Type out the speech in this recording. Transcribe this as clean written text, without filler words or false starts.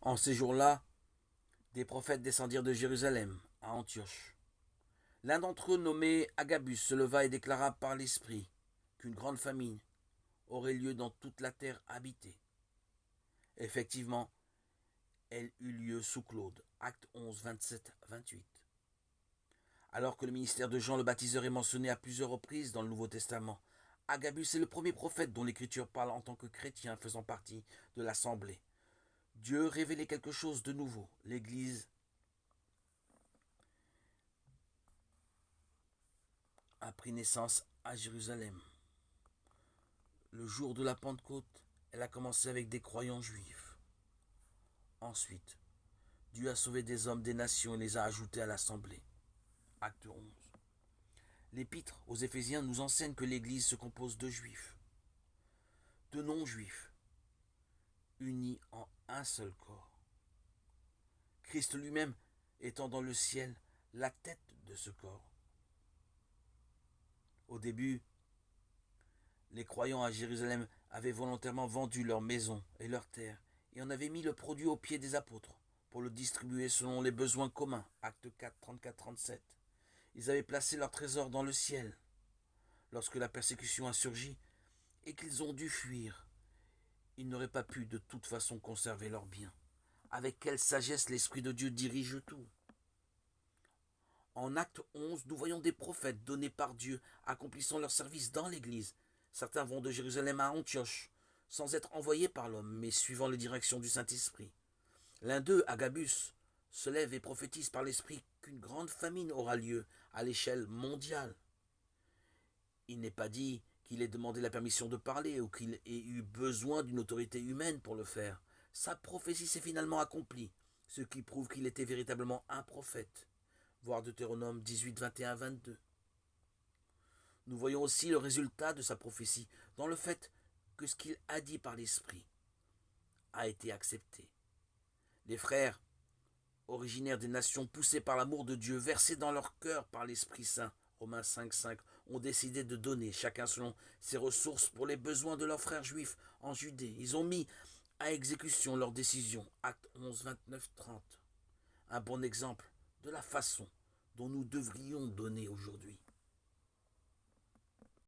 En ces jours-là, des prophètes descendirent de Jérusalem à Antioche. L'un d'entre eux, nommé Agabus, se leva et déclara par l'Esprit qu'une grande famine aurait lieu dans toute la terre habitée. Effectivement, elle eut lieu sous Claude. Acte 11, 27, 28. Alors que le ministère de Jean le baptiseur est mentionné à plusieurs reprises dans le Nouveau Testament, Agabus est le premier prophète dont l'Écriture parle en tant que chrétien faisant partie de l'Assemblée. Dieu révélait quelque chose de nouveau. L'Église a pris naissance à Jérusalem. Le jour de la Pentecôte, elle a commencé avec des croyants juifs. Ensuite, Dieu a sauvé des hommes des nations et les a ajoutés à l'Assemblée. Acte 11. L'Épître aux Éphésiens nous enseigne que l'Église se compose de juifs, de non-juifs, unis en un seul corps. Christ lui-même étant dans le ciel la tête de ce corps. Au début, les croyants à Jérusalem avaient volontairement vendu leurs maisons et leurs terres et en avaient mis le produit aux pieds des apôtres pour le distribuer selon les besoins communs. Acte 4, 34-37. Ils avaient placé leur trésor dans le ciel. Lorsque la persécution a surgi et qu'ils ont dû fuir, ils n'auraient pas pu de toute façon conserver leurs biens. Avec quelle sagesse l'Esprit de Dieu dirige tout. En acte 11, nous voyons des prophètes donnés par Dieu accomplissant leur service dans l'Église. Certains vont de Jérusalem à Antioche, sans être envoyés par l'homme, mais suivant les directions du Saint-Esprit. L'un d'eux, Agabus, se lève et prophétise par l'Esprit qu'une grande famine aura lieu à l'échelle mondiale. Il n'est pas dit qu'il ait demandé la permission de parler ou qu'il ait eu besoin d'une autorité humaine pour le faire. Sa prophétie s'est finalement accomplie, ce qui prouve qu'il était véritablement un prophète. Voir Deutéronome 18, 21, 22. Nous voyons aussi le résultat de sa prophétie dans le fait que ce qu'il a dit par l'Esprit a été accepté. Les frères, originaires des nations poussés par l'amour de Dieu, versés dans leur cœur par l'Esprit Saint, Romains 5, 5, ont décidé de donner, chacun selon ses ressources, pour les besoins de leurs frères juifs en Judée. Ils ont mis à exécution leur décision, acte 11, 29, 30. Un bon exemple de la façon dont nous devrions donner aujourd'hui.